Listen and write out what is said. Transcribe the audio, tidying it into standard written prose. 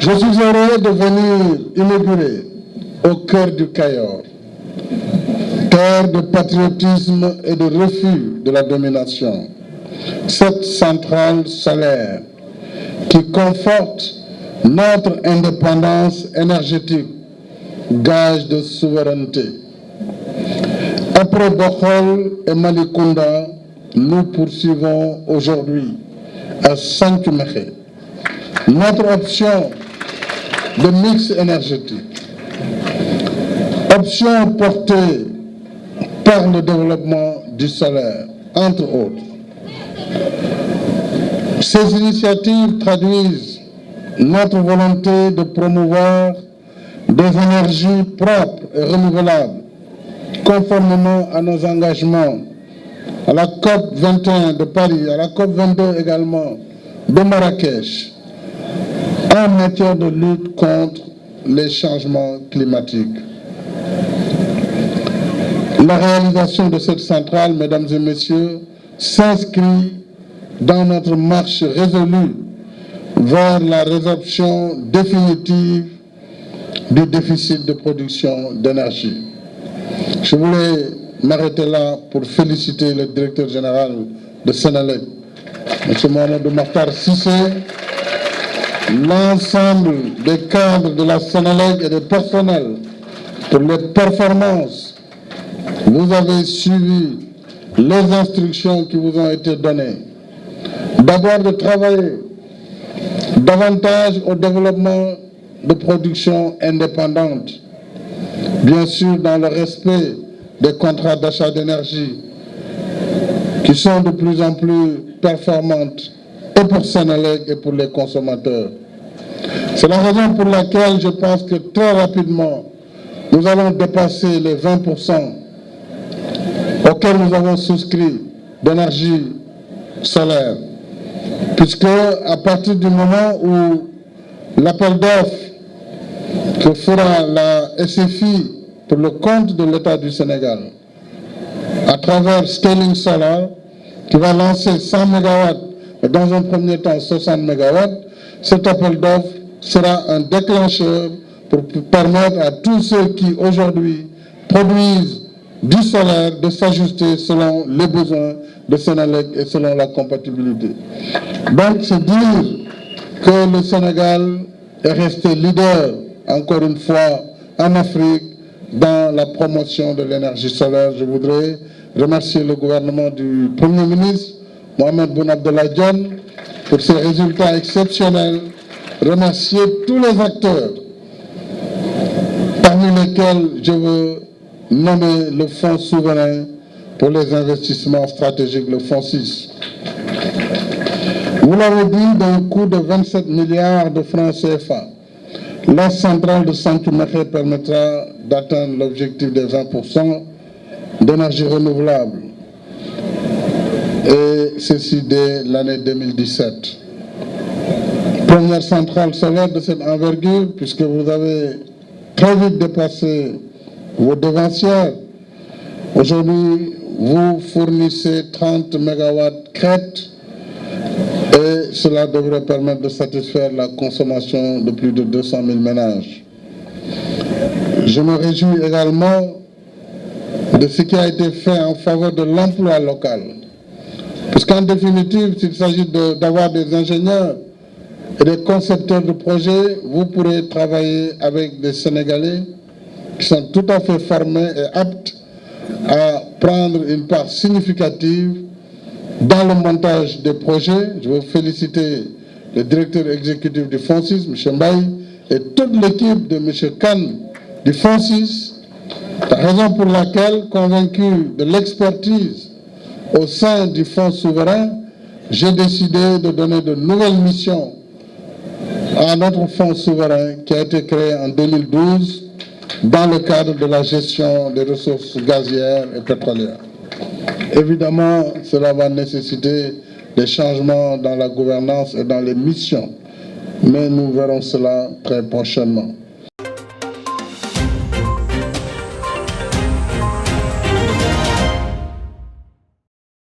Je suis heureux de venir inaugurer au cœur du Cayor, terre de patriotisme et de refus de la domination, cette centrale solaire qui conforte notre indépendance énergétique, gage de souveraineté. Après Bokhol et Malicounda, nous poursuivons aujourd'hui à Santoumékhé notre option de mix énergétique, option portée par le développement du solaire, entre autres. Ces initiatives traduisent notre volonté de promouvoir des énergies propres et renouvelables, conformément à nos engagements à la COP 21 de Paris, à la COP 22 également de Marrakech, en matière de lutte contre les changements climatiques. La réalisation de cette centrale, mesdames et messieurs, s'inscrit dans notre marche résolue vers la résorption définitive du déficit de production d'énergie. Je voulais m'arrêter là pour féliciter le directeur général de Senelec, M. Mohamed Makhtar Cissé, l'ensemble des cadres de la Senelec et des personnels pour les performances. Vous avez suivi les instructions qui vous ont été données. D'abord de travailler davantage au développement de production indépendante, bien sûr dans le respect des contrats d'achat d'énergie qui sont de plus en plus performantes et pour Senelec et pour les consommateurs. C'est la raison pour laquelle je pense que très rapidement, nous allons dépasser les 20% auxquels nous avons souscrit d'énergie solaire. Puisque à partir du moment où l'appel d'offres que fera la SFI pour le compte de l'État du Sénégal, à travers Scaling Solar, qui va lancer 100 MW et dans un premier temps 60 MW, cet appel d'offres sera un déclencheur pour permettre à tous ceux qui aujourd'hui produisent du solaire de s'ajuster selon les besoins de Senelec et selon la compatibilité. Donc c'est dire que le Sénégal est resté leader, encore une fois, en Afrique, dans la promotion de l'énergie solaire. Je voudrais remercier le gouvernement du Premier ministre, Mohamed Boun Abdallah Dionne, pour ses résultats exceptionnels. Remercier tous les acteurs, parmi lesquels je veux nommer le Fonds souverain pour les investissements stratégiques, le Fonds 6. Vous l'avez dit, d'un coût de 27 milliards de francs CFA, la centrale de Santoumékhé permettra d'atteindre l'objectif des 20% d'énergie renouvelable, et ceci dès l'année 2017. Première centrale solaire de cette envergure, puisque vous avez très vite dépassé vos devancières. Aujourd'hui, vous fournissez 30 MW crête et cela devrait permettre de satisfaire la consommation de plus de 200 000 ménages. Je me réjouis également de ce qui a été fait en faveur de l'emploi local. Parce qu'en définitive, s'il s'agit d'avoir des ingénieurs et des concepteurs de projets, vous pourrez travailler avec des Sénégalais qui sont tout à fait formés et aptes à prendre une part significative dans le montage des projets. Je veux féliciter le directeur exécutif du Fonds 6, M. Mbaye, et toute l'équipe de M. Khan du Fonds 6, la raison pour laquelle, convaincu de l'expertise au sein du Fonds souverain, j'ai décidé de donner de nouvelles missions à notre Fonds souverain qui a été créé en 2012 dans le cadre de la gestion des ressources gazières et pétrolières. Évidemment, cela va nécessiter des changements dans la gouvernance et dans les missions, mais nous verrons cela très prochainement.